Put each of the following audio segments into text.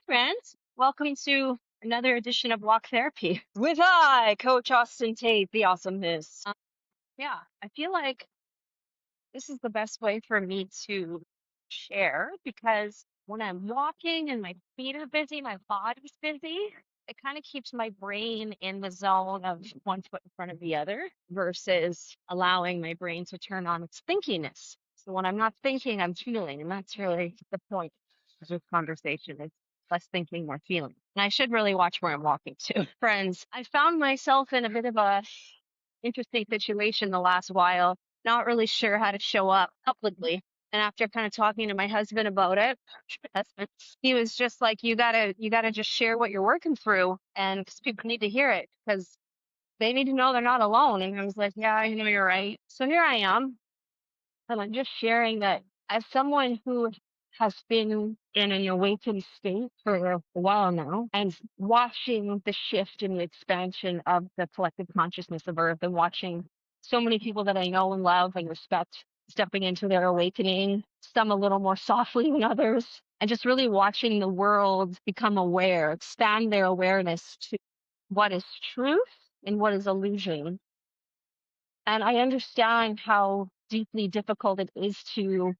friends. Welcome to another edition of Walk Therapy with I, Coach Austin Tate, the awesomeness. Yeah, I feel like this is the best way for me to share because when I'm walking and my feet are busy, my body's busy, it kind of keeps my brain in the zone of one foot in front of the other versus allowing my brain to turn on its thinkiness. So when I'm not thinking, I'm feeling, and that's really the point of this conversation. It's less thinking, more feeling. And I should really watch where I'm walking to. Friends, I found myself in a bit of a interesting situation the last while, not really sure how to show up publicly. And after kind of talking to my husband about it, he was just like, you gotta just share what you're working through, and because people need to hear it, because they need to know they're not alone. And I was like, yeah, I know you're right. So here I am, and I'm just sharing that as someone who has been in an awakened state for a while now and watching the shift and the expansion of the collective consciousness of Earth and watching so many people that I know and love and respect stepping into their awakening, some a little more softly than others, and just really watching the world become aware, expand their awareness to what is truth and what is illusion. And I understand how deeply difficult it is to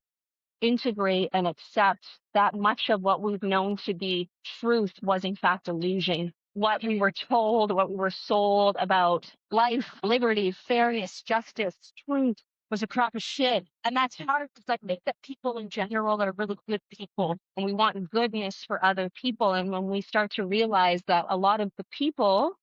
integrate and accept that much of what we've known to be truth was in fact illusion. What we were told, what we were sold about life, liberty, fairness, justice, truth was a crock of shit. And that's hard because I think that people in general are really good people and we want goodness for other people. And when we start to realize that a lot of the people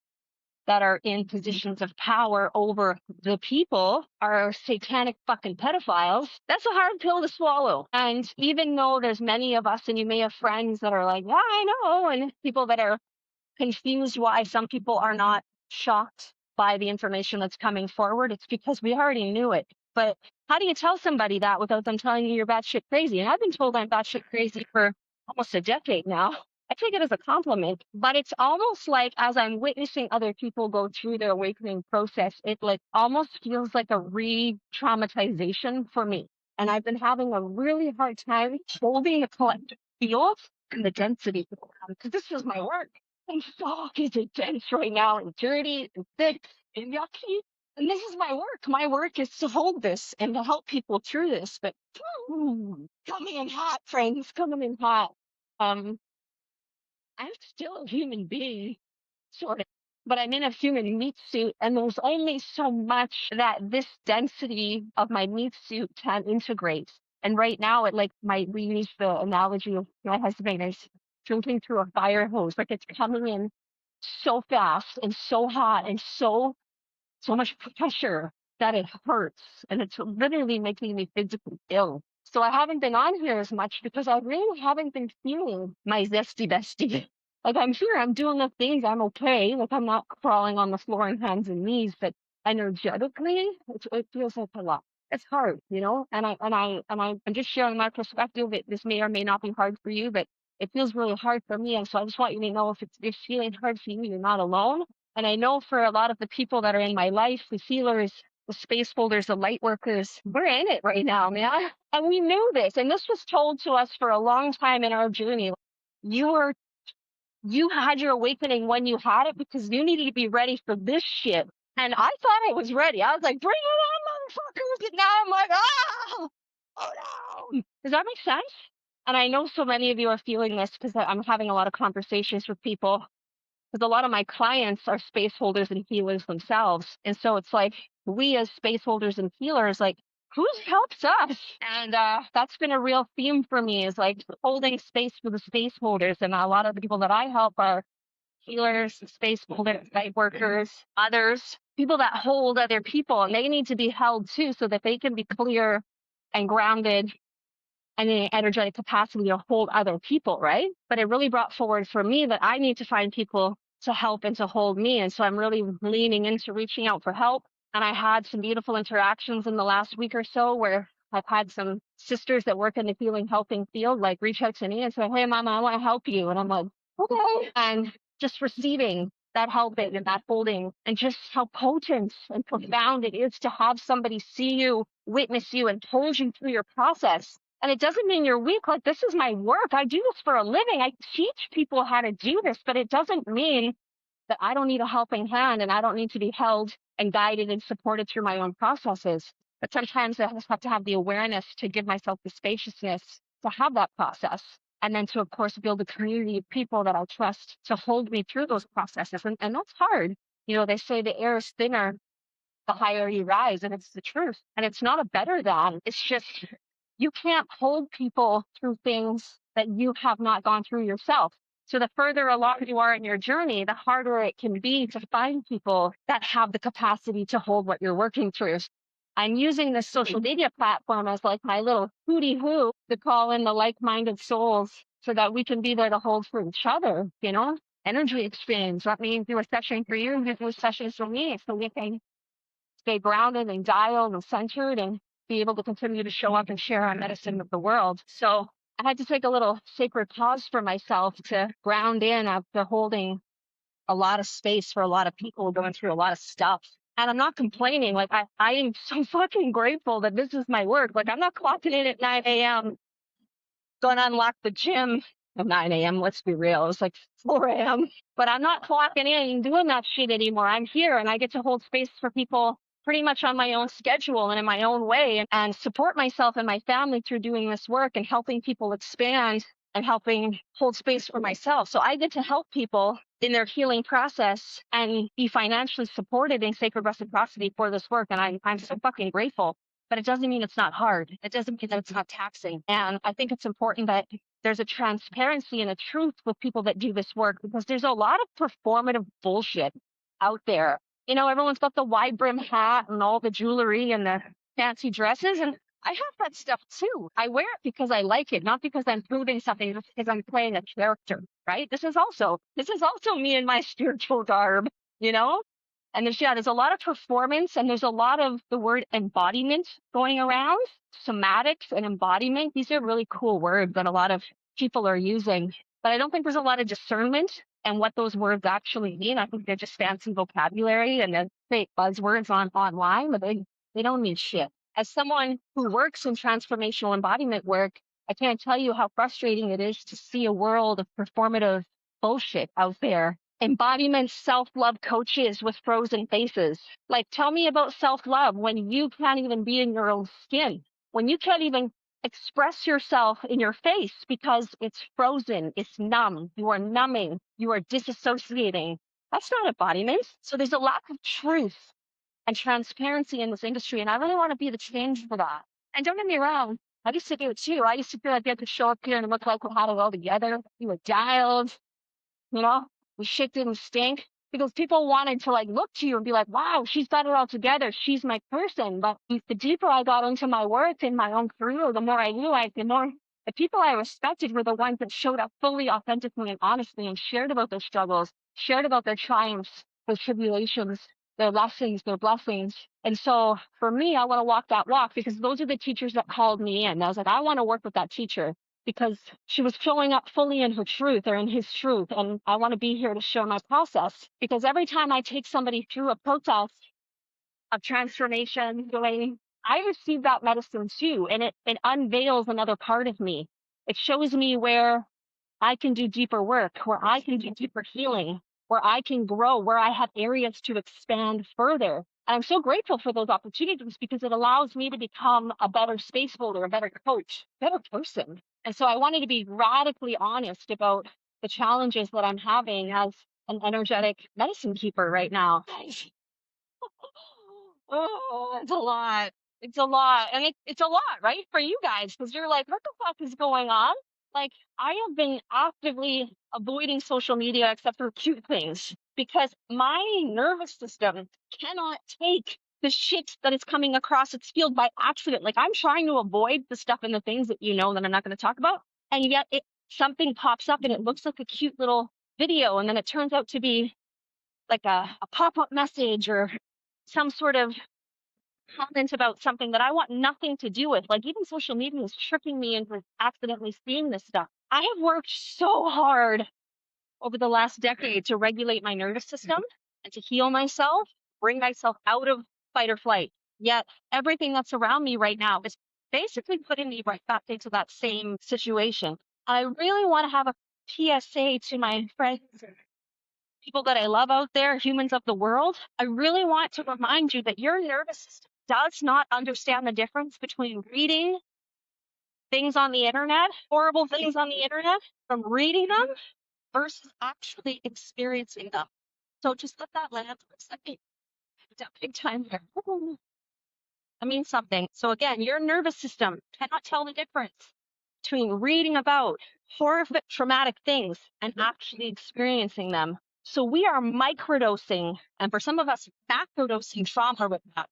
that are in positions of power over the people are satanic fucking pedophiles, that's a hard pill to swallow. And even though there's many of us, and you may have friends that are like, yeah, I know, and people that are confused why some people are not shocked by the information that's coming forward, it's because we already knew it. But how do you tell somebody that without them telling you you're batshit crazy? And I've been told I'm batshit crazy for almost a decade now. I take it as a compliment, but it's almost like as I'm witnessing other people go through their awakening process, it like almost feels like a re-traumatization for me. And I've been having a really hard time holding a collective field and the density because this is my work. And fuck, is it dense right now and dirty and thick and yucky? And this is my work. My work is to hold this and to help people through this. But coming in hot, friends, coming in hot. I'm still a human being, sort of, but I'm in a human meat suit, and there's only so much that this density of my meat suit can integrate. And right now, it like we use the analogy of my husband is drinking through a fire hose, like it's coming in so fast and so hot and so much pressure that it hurts, and it's literally making me physically ill. So I haven't been on here as much because I really haven't been feeling my zesty bestie. Like I'm here, I'm doing the things, I'm okay. Like I'm not crawling on the floor on hands and knees, but energetically, it feels like a lot. It's hard, you know. I'm just sharing my perspective. This may or may not be hard for you, but it feels really hard for me. And so I just want you to know if it's feeling hard for you, you're not alone. And I know for a lot of the people that are in my life, the healers, the space holders, the light workers, we're in it right now, man. And we knew this. And this was told to us for a long time in our journey. You had your awakening when you had it because you needed to be ready for this shit. And I thought I was ready. I was like, bring it on, motherfuckers. And now I'm like, oh no. Does that make sense? And I know so many of you are feeling this because I'm having a lot of conversations with people because a lot of my clients are space holders and healers themselves. And so it's like we as space holders and healers, like, who helps us? And that's been a real theme for me is like holding space for the space holders. And a lot of the people that I help are healers, space holders, light workers, others, people that hold other people. And they need to be held too so that they can be clear and grounded and in an energetic capacity to hold other people, right? But it really brought forward for me that I need to find people to help and to hold me. And so I'm really leaning into reaching out for help. And I had some beautiful interactions in the last week or so where I've had some sisters that work in the healing helping field like reach out to me and say, hey, Mama, I want to help you. And I'm like, okay. And just receiving that helping and that holding and just how potent and profound it is to have somebody see you, witness you, and hold you through your process. And it doesn't mean you're weak. Like, this is my work. I do this for a living. I teach people how to do this, but it doesn't mean that I don't need a helping hand and I don't need to be held and guided and supported through my own processes. But sometimes I just have to have the awareness to give myself the spaciousness to have that process. And then to, of course, build a community of people that I trust to hold me through those processes. And that's hard. You know, they say the air is thinner the higher you rise, and it's the truth. And it's not a better than, it's just you can't hold people through things that you have not gone through yourself. So the further along you are in your journey, the harder it can be to find people that have the capacity to hold what you're working through. I'm using this social media platform as like my little hooty hoo to call in the like-minded souls so that we can be there to hold for each other, you know? Energy exchange. Let me do a session for you, do a session for me, so we can stay grounded and dialed and centered and be able to continue to show up and share our medicine with the world. So I had to take a little sacred pause for myself to ground in after holding a lot of space for a lot of people going through a lot of stuff. And I'm not complaining. Like, I am so fucking grateful that this is my work. Like, I'm not clocking in at 9 a.m., going to unlock the gym at 9 a.m. Let's be real. It's like 4 a.m. But I'm not clocking in and doing that shit anymore. I'm here and I get to hold space for people pretty much on my own schedule and in my own way, and support myself and my family through doing this work and helping people expand and helping hold space for myself. So I get to help people in their healing process and be financially supported in sacred reciprocity for this work. And I'm so fucking grateful. But it doesn't mean it's not hard. It doesn't mean that it's not taxing. And I think it's important that there's a transparency and a truth with people that do this work, because there's a lot of performative bullshit out there. You know, everyone's got the wide brim hat and all the jewelry and the fancy dresses. And I have that stuff too. I wear it because I like it, not because I'm proving something, just because I'm playing a character, right? This is also me in my spiritual garb, you know? And there's a lot of performance, and there's a lot of the word embodiment going around. Somatics and embodiment, these are really cool words that a lot of people are using. But I don't think there's a lot of discernment and what those words actually mean. I think they're just fancy vocabulary and then fake buzzwords online, but they don't mean shit. As someone who works in transformational embodiment work, I can't tell you how frustrating it is to see a world of performative bullshit out there. Embodiment self-love coaches with frozen faces. Like, tell me about self-love when you can't even be in your own skin, when you can't even express yourself in your face because it's frozen, it's numb, you are numbing, you are disassociating. That's not embodiment. So there's a lack of truth and transparency in this industry, and I really want to be the change for that. And don't get me wrong, I used to do it too. I used to feel like I had to show up here and look like we had it all together. We were dialed, you know, we shit didn't stink, because people wanted to like look to you and be like, wow, she's got it all together. She's my person. But the deeper I got into my work and my own career, the more I realized, the people I respected were the ones that showed up fully, authentically, and honestly, and shared about their struggles, shared about their triumphs, their tribulations, their lessons, their blessings. And so for me, I want to walk that walk, because those are the teachers that called me in. I was like, I want to work with that teacher, because she was showing up fully in her truth, or in his truth. And I want to be here to share my process, because every time I take somebody through a process of transformation, I receive that medicine too. And it unveils another part of me. It shows me where I can do deeper work, where I can do deeper healing, where I can grow, where I have areas to expand further. And I'm so grateful for those opportunities, because it allows me to become a better spaceholder, a better coach, better person. And so I wanted to be radically honest about the challenges that I'm having as an energetic medicine keeper right now. Oh, it's a lot. It's a lot. And it's a lot, right? For you guys, because you're like, what the fuck is going on? Like, I have been actively avoiding social media except for cute things, because my nervous system cannot take the shit that is coming across its field by accident. Like, I'm trying to avoid the stuff and the things that you know that I'm not going to talk about. And yet something pops up and it looks like a cute little video. And then it turns out to be like a pop-up message or some sort of comment about something that I want nothing to do with. Like, even social media is tricking me into accidentally seeing this stuff. I have worked so hard over the last decade to regulate my nervous system and to heal myself, bring myself out of fight or flight. Yet everything that's around me right now is basically putting me right back into that same situation. I really want to have a PSA to my friends, people that I love out there, humans of the world. I really want to remind you that your nervous system does not understand the difference between reading things on the internet, horrible things on the internet, from reading them versus actually experiencing them. So just let that land for a second. Big time there. I mean something. So again, your nervous system cannot tell the difference between reading about horrific, traumatic things and actually experiencing them. So we are microdosing, and for some of us, macrodosing trauma with that.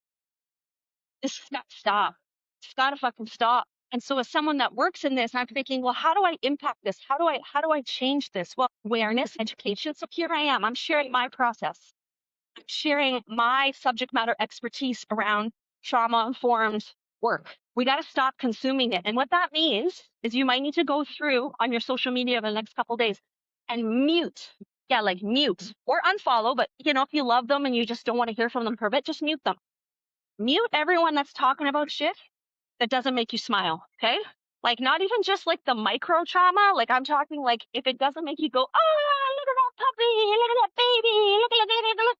This has got to stop. It's got to fucking stop. And so as someone that works in this, I'm thinking, well, how do I impact this? How do I change this? Well, awareness, education. So here I am. I'm sharing my process. I'm sharing my subject matter expertise around trauma-informed work. We got to stop consuming it. And what that means is you might need to go through on your social media over the next couple of days and mute. Yeah, like mute or unfollow. But, if you love them and you just don't want to hear from them for a bit, just mute them. Mute everyone that's talking about shit that doesn't make you smile, okay? Like, not even just like the micro trauma. Like, I'm talking like if it doesn't make you go, oh, look at that puppy, look at that baby, look.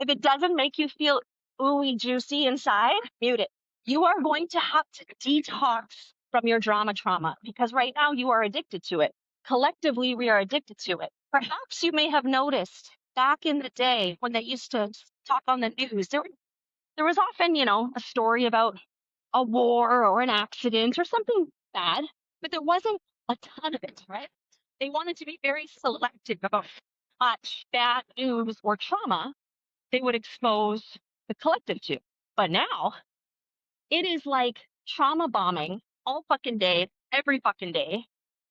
If it doesn't make you feel ooey juicy inside, mute it. You are going to have to detox from your trauma because right now you are addicted to it. Collectively, we are addicted to it. Perhaps you may have noticed back in the day when they used to talk on the news, there was often, a story about a war or an accident or something bad, but there wasn't a ton of it, right? They wanted to be very selective about much bad news or trauma they would expose the collective to. But now it is like trauma bombing all fucking day, every fucking day,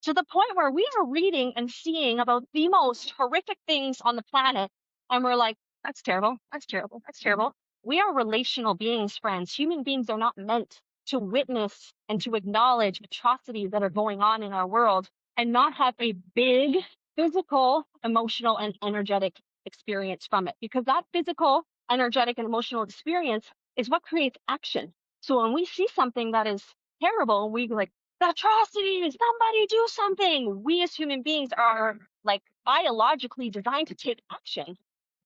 to the point where we are reading and seeing about the most horrific things on the planet. And we're like, that's terrible. That's terrible. That's terrible. We are relational beings, friends. Human beings are not meant to witness and to acknowledge atrocities that are going on in our world and not have a big physical, emotional, and energetic experience from it. Because that physical, energetic, and emotional experience is what creates action. So when we see something that is terrible, we like, atrocities, somebody do something. We as human beings are like biologically designed to take action,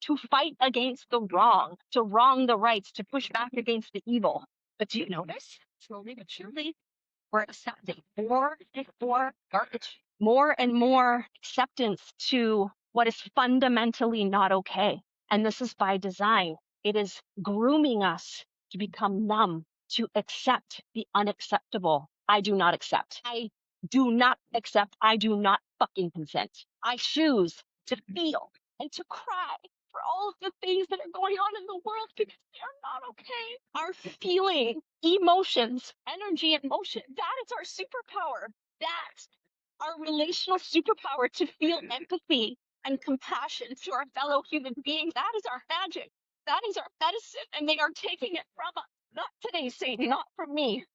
to fight against the wrong, to wrong the rights, to push back against the evil. But do you notice, slowly but surely, we're accepting more and more garbage, more and more acceptance to what is fundamentally not okay. And this is by design. It is grooming us to become numb, to accept the unacceptable. I do not accept. I do not accept. I do not fucking consent. I choose to feel and to cry for all of the things that are going on in the world because they are not okay. Our feeling, emotions, energy, and motion, that is our superpower. That's our relational superpower, to feel empathy and compassion to our fellow human beings. That is our magic. That is our medicine, and they are taking it from us. Not today, Satan, not from me.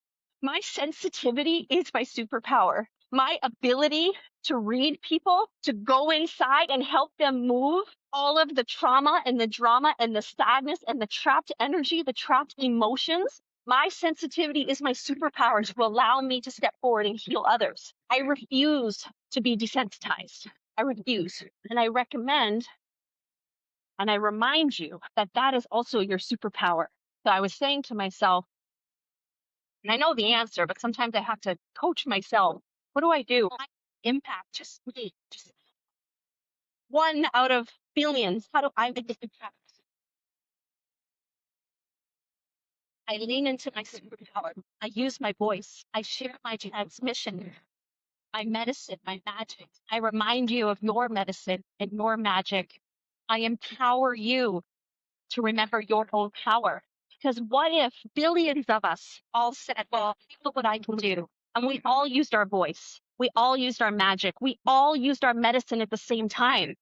My sensitivity is my superpower. My ability to read people, to go inside and help them move all of the trauma and the drama and the sadness and the trapped energy, the trapped emotions. My sensitivity is my superpower to allow me to step forward and heal others. I refuse to be desensitized. I refuse. And I recommend and I remind you that that is also your superpower. So I was saying to myself, and I know the answer, but sometimes I have to coach myself. What do I do? Impact just me, just one out of billions. How do I make an impact? I lean into my superpower. I use my voice. I share my transmission, my medicine, my magic. I remind you of your medicine and your magic. I empower you to remember your own power. Because what if billions of us all said, well, look what I can do. And we all used our voice. We all used our magic. We all used our medicine at the same time.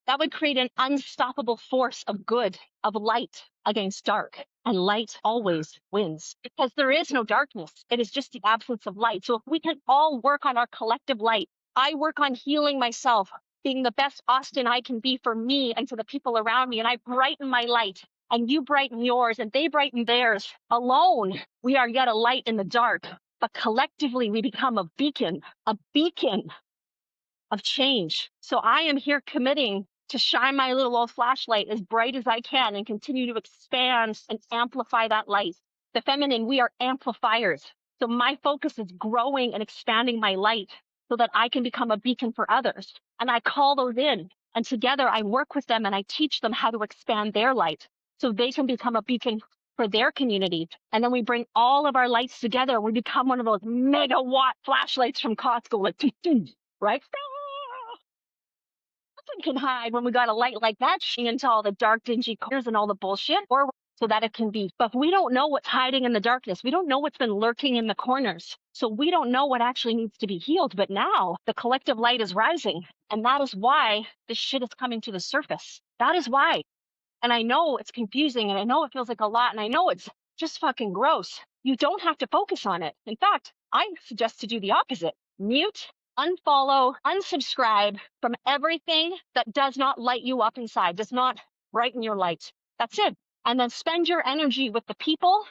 That would create an unstoppable force of good, of light against dark. And light always wins because there is no darkness. It is just the absence of light. So if we can all work on our collective light, I work on healing myself, being the best Austin I can be for me and for the people around me, and I brighten my light. and you brighten yours and they brighten theirs. Alone, we are yet a light in the dark, but collectively we become a beacon of change. So I am here committing to shine my little old flashlight as bright as I can and continue to expand and amplify that light. The feminine, we are amplifiers. So my focus is growing and expanding my light so that I can become a beacon for others. And I call those in, and together I work with them and I teach them how to expand their light so they can become a beacon for their community. And then we bring all of our lights together. We become one of those megawatt flashlights from Costco, like, right? Nothing can hide when we got a light like that shining into all the dark, dingy corners and all the bullshit, or so that it can be. But we don't know what's hiding in the darkness. We don't know what's been lurking in the corners. So we don't know what actually needs to be healed. But now the collective light is rising. And that is why this shit is coming to the surface. That is why. And I know it's confusing and I know it feels like a lot and I know it's just fucking gross. You don't have to focus on it. In fact, I suggest to do the opposite. Mute, unfollow, unsubscribe from everything that does not light you up inside, does not brighten your light. That's it. And then spend your energy with the people,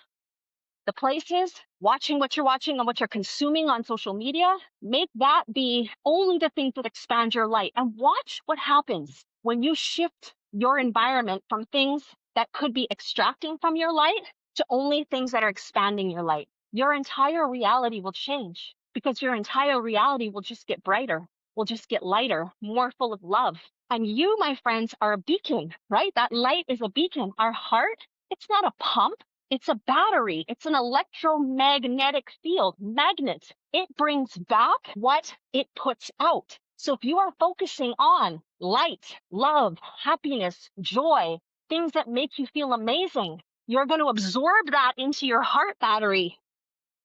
the places, watching what you're watching and what you're consuming on social media. Make that be only the things that expand your light. And watch what happens when you shift your environment from things that could be extracting from your light to only things that are expanding your light. Your entire reality will change because your entire reality will just get brighter, will just get lighter, more full of love. And you, my friends, are a beacon, right? That light is a beacon. Our heart, it's not a pump. It's a battery. It's an electromagnetic field, magnet. It brings back what it puts out. So if you are focusing on light, love, happiness, joy, things that make you feel amazing, you're going to absorb that into your heart battery.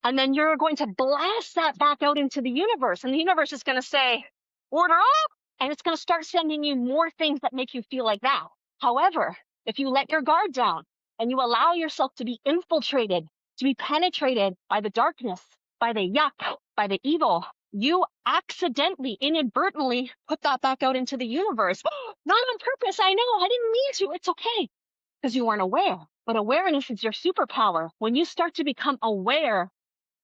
And then you're going to blast that back out into the universe. And the universe is going to say, order up. And it's going to start sending you more things that make you feel like that. However, if you let your guard down and you allow yourself to be infiltrated, to be penetrated by the darkness, by the yuck, by the evil, you accidentally, inadvertently put that back out into the universe. Not on purpose. I know. I didn't mean to. It's okay. Because you weren't aware. But awareness is your superpower. When you start to become aware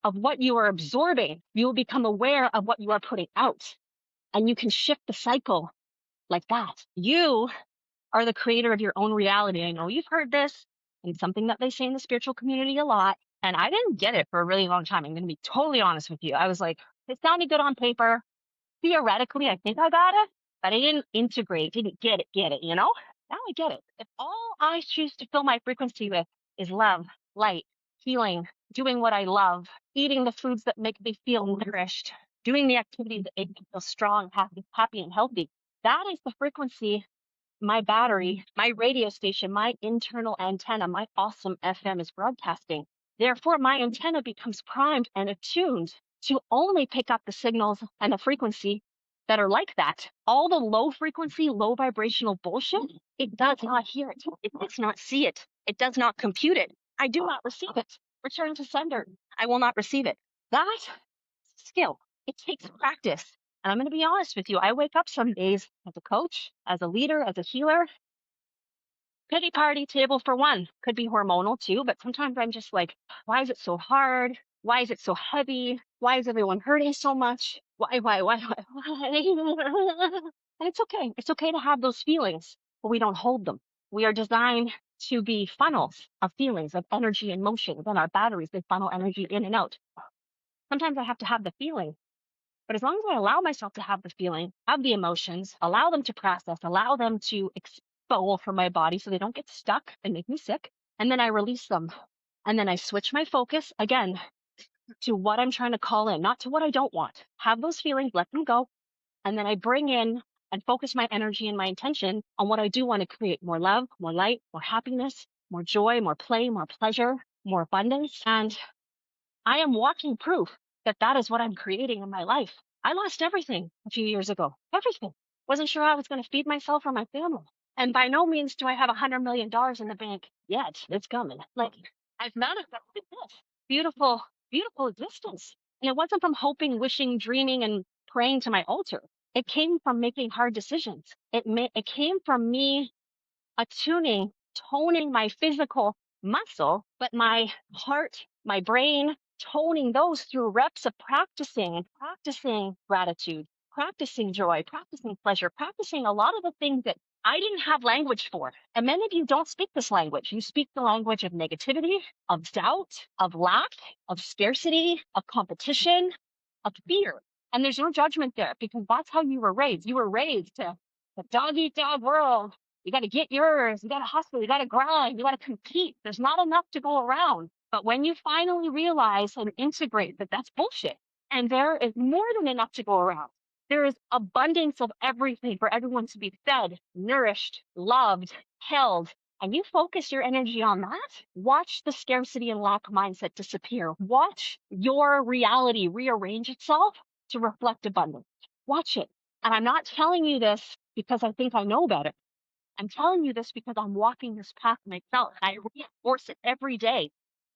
of what you are absorbing, you will become aware of what you are putting out. And you can shift the cycle like that. You are the creator of your own reality. I know you've heard this, and it's something that they say in the spiritual community a lot. And I didn't get it for a really long time. I'm going to be totally honest with you. I was like, it sounded good on paper. Theoretically, I think I got it, but I didn't integrate, didn't get it, you know? Now I get it. If all I choose to fill my frequency with is love, light, healing, doing what I love, eating the foods that make me feel nourished, doing the activities that make me feel strong, happy, and healthy, that is the frequency my battery, my radio station, my internal antenna, my awesome FM is broadcasting. Therefore, my antenna becomes primed and attuned to only pick up the signals and the frequency that are like that. All the low frequency, low vibrational bullshit, it does not hear it. It does not see it. It does not compute it. I do not receive it. Return to sender. I will not receive it. That skill, it takes practice. And I'm going to be honest with you. I wake up some days as a coach, as a leader, as a healer. Pity party, table for one. Could be hormonal too, but sometimes I'm just like, why is it so hard? Why is it so heavy? Why is everyone hurting so much? Why? And it's okay. It's okay to have those feelings, but we don't hold them. We are designed to be funnels of feelings, of energy and motion. Then our batteries, they funnel energy in and out. Sometimes I have to have the feeling. But as long as I allow myself to have the feeling, have the emotions, allow them to process, allow them to expel from my body so they don't get stuck and make me sick, and then I release them. And then I switch my focus again to what I'm trying to call in, not to what I don't want. Have those feelings, let them go. And then I bring in and focus my energy and my intention on what I do want to create: more love, more light, more happiness, more joy, more play, more pleasure, more abundance. And I am walking proof that that is what I'm creating in my life. I lost everything a few years ago. Everything. Wasn't sure how I was going to feed myself or my family. And by no means do I have $100 million in the bank yet. It's coming. Like, I've manifested this beautiful, beautiful existence. And it wasn't from hoping, wishing, dreaming, and praying to my altar. It came from making hard decisions. It came from me attuning toning my physical muscle, but my heart, my brain, toning those through reps of practicing and practicing gratitude, practicing joy, practicing pleasure, practicing a lot of the things that I didn't have language for. And many of you don't speak this language. You speak the language of negativity, of doubt, of lack, of scarcity, of competition, of fear. And there's no judgment there because that's how you were raised. You were raised to the dog eat dog world. You got to get yours. You got to hustle. You got to grind. You got to compete. There's not enough to go around. But when you finally realize and integrate that that's bullshit and there is more than enough to go around, there is abundance of everything for everyone to be fed, nourished, loved, held, and you focus your energy on that, watch the scarcity and lack mindset disappear. Watch your reality rearrange itself to reflect abundance. Watch it. And I'm not telling you this because I think I know about it. I'm telling you this because I'm walking this path myself. And I reinforce it every day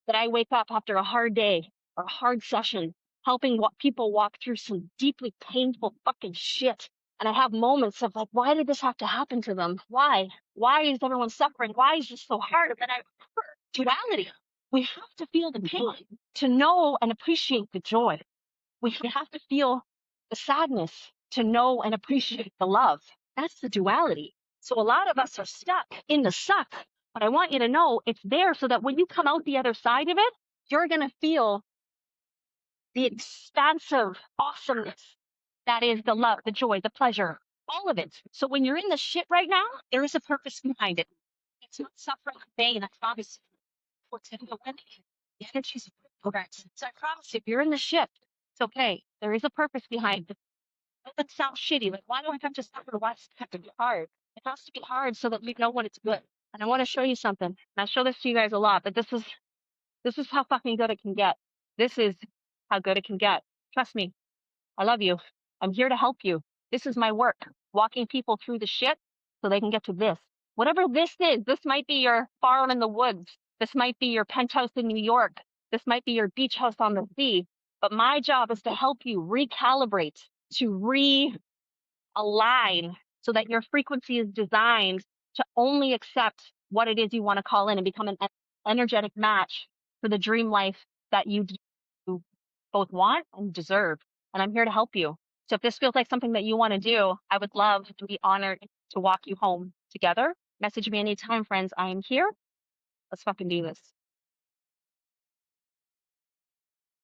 that I wake up after a hard day or a hard session, helping people walk through some deeply painful fucking shit. And I have moments of like, why did this have to happen to them? Why? Why is everyone suffering? Why is this so hard? And then I remember duality. We have to feel the pain to know and appreciate the joy. We have to feel the sadness to know and appreciate the love. That's the duality. So a lot of us are stuck in the suck, but I want you to know it's there so that when you come out the other side of it, you're going to feel the expansive awesomeness that is the love, the joy, the pleasure, all of it. So when you're in the shit right now, there is a purpose behind it. It's not suffering and pain. I promise you. What's in the wind? The energy's correct. So I promise you, if you're in the shit, it's okay. There is a purpose behind it. It sounds shitty. Like, why do I have to suffer? Why does it have to be hard? It has to be hard so that we know when it's good. And I want to show you something. And I show this to you guys a lot, but this is how fucking good it can get. This is how good it can get. Trust me. I love you. I'm here to help you. This is my work. Walking people through the shit so they can get to this. Whatever this is, this might be your farm in the woods. This might be your penthouse in New York. This might be your beach house on the sea. But my job is to help you recalibrate, to realign so that your frequency is designed to only accept what it is you want to call in and become an energetic match for the dream life that you both want and deserve. And I'm here to help you. So if this feels like something that you want to do, I would love to be honored to walk you home together. Message me anytime, friends. I am here. Let's fucking do this.